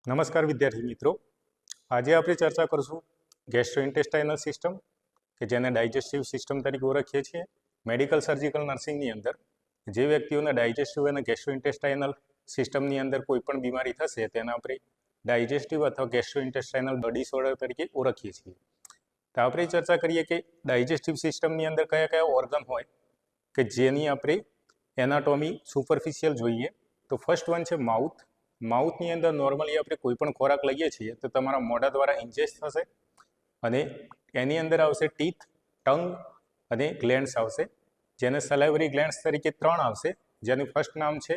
નમસ્કાર વિદ્યાર્થી મિત્રો, આજે આપણે ચર્ચા કરશું ગેસ્ટ્રોઇન્ટેસ્ટાઇનલ સિસ્ટમ કે જેને ડાયજેસ્ટિવ સિસ્ટમ તરીકે ઓળખીએ છીએ. મેડિકલ સર્જિકલ નર્સિંગની અંદર જે વ્યક્તિઓને ડાયજેસ્ટિવ અને ગેસ્ટ્રોઇન્ટેસ્ટાઇનલ સિસ્ટમની અંદર કોઈ પણ બીમારી થશે તેના આપણે ડાયજેસ્ટિવ અથવા ગેસ્ટ્રોઇન્ટેસ્ટાઇનલ ડિસઓર્ડર તરીકે ઓળખીએ છીએ. તો આપણે ચર્ચા કરીએ કે ડાયજેસ્ટિવ સિસ્ટમની અંદર કયા કયા ઓર્ગન હોય કે જેની આપણે એનાટોમી સુપરફિશિયલ જોઈએ. તો ફર્સ્ટ વન છે માઉથ. માઉથની અંદર નોર્મલી આપણે કોઈ પણ ખોરાક લઈએ છીએ તો તમારા મોઢા દ્વારા ઇન્જેસ્ટ થશે અને એની અંદર આવશે ટીથ, ટંગ અને ગ્લેન્ડ્સ આવશે, જેને સલાઇવરી ગ્લેન્ડ્સ તરીકે 3 આવશે. જેનું ફર્સ્ટ નામ છે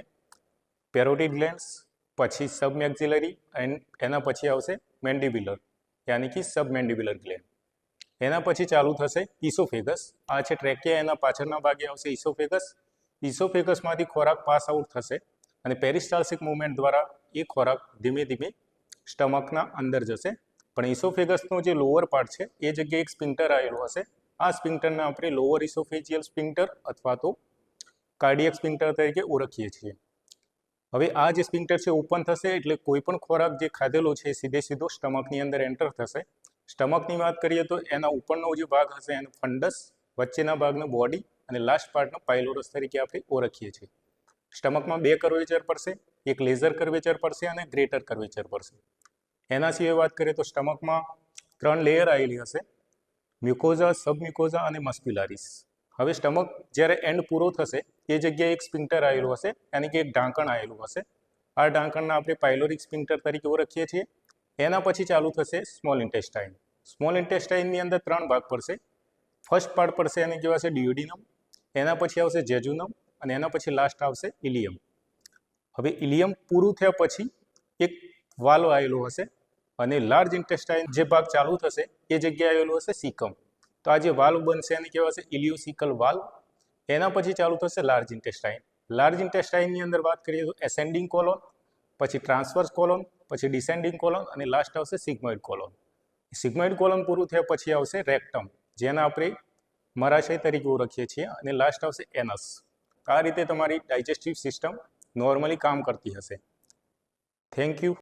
પેરોટિડ ગ્લેન્ડ્સ, પછી સબમેક્સિલરી એન્ડ એના પછી આવશે મેન્ડિબ્યુલર યાની કે સબમેન્ડિબ્યુલર ગ્લેન્ડ. એના પછી ચાલુ થશે ઇસોફેગસ. આ છે ટ્રેકિયા, એના પાછળના ભાગે આવશે ઇસોફેગસ. ઇસોફેગસમાંથી ખોરાક પાસ આઉટ થશે અને પેરિસ્ટાલ્સિક મૂવમેન્ટ દ્વારા એ ખોરાક ધીમે ધીમે સ્ટમકના અંદર જશે. પણ ઇસોફેગસનો જે લોઅર પાર્ટ છે એ જગ્યાએ એક સ્પિન્ટર આવેલું હશે. આ સ્પિન્ટરને આપણે લોઅર ઇસોફેજિયલ સ્પિન્ટર અથવા તો કાર્ડિયક સ્પિન્ટર તરીકે ઓળખીએ છીએ. હવે આ જે સ્પિન્ટર છે ઓપન થશે એટલે કોઈ પણ ખોરાક જે ખાધેલો છે એ સીધો સ્ટમકની અંદર એન્ટર થશે. સ્ટમકની વાત કરીએ તો એના ઉપરનો જે ભાગ હશે એને ફંડસ, વચ્ચેના ભાગનો બોડી અને લાસ્ટ પાર્ટનો પાયલોરસ તરીકે આપણે ઓળખીએ છીએ. સ્ટમકમાં 2 કર્વેચર પડશે, એક લેઝર કર્વેચર પડશે અને ગ્રેટર કર્વેચર પડશે. એના સિવાય વાત કરીએ તો સ્ટમકમાં 3 લેયર આવેલી હશે, મ્યુકોઝા, સબમ્યુકોઝા અને મસ્ક્યુલારિસ. હવે સ્ટમક જ્યારે એન્ડ પૂરો થશે એ જગ્યાએ એક સ્પિન્ટર આવેલું હશે, યાની કે એક ઢાંકણ આવેલું હશે. આ ઢાંકણને આપણે પાયલોરિક સ્પિન્ટર તરીકે ઓળખીએ છીએ. એના પછી ચાલુ થશે સ્મોલ ઇન્ટેસ્ટાઇન. સ્મોલ ઇન્ટેસ્ટાઇનની અંદર 3 ભાગ પડશે. ફર્સ્ટ પાર્ટ પડશે એને કહેવાશે ડિયોડિનમ, એના પછી આવશે જેજુનમ અને એના પછી લાસ્ટ આવશે ઇલિયમ. હવે ઇલિયમ પૂરું થયા પછી એક વાલ્વ આવેલો હશે અને લાર્જ ઇન્ટેસ્ટાઇન જે ભાગ ચાલુ થશે એ જગ્યાએ આવેલું હશે સીકમ. તો આ જે વાલ્વ બનશે એને કહેવાશે ઇલિયોસિકલ વાલ્વ. એના પછી ચાલુ થશે લાર્જ ઇન્ટેસ્ટાઇન. લાર્જ ઇન્ટેસ્ટાઇનની અંદર વાત કરીએ તો એસેન્ડિંગ કોલોન, પછી ટ્રાન્સવર્સ કોલોન, પછી ડિસેન્ડિંગ કોલોન અને લાસ્ટ આવશે સિગ્મોઇડ કોલોન. સિગ્મોઇડ કોલોન પૂરું થયા પછી આવશે રેક્ટમ, જેને આપણે મરાશય તરીકે ઓળખીએ છીએ, અને લાસ્ટ આવશે એનસ. આ રીતે તમારી ડાયજેસ્ટિવ સિસ્ટમ નોર્મલી કામ કરતી હશે. Thank you.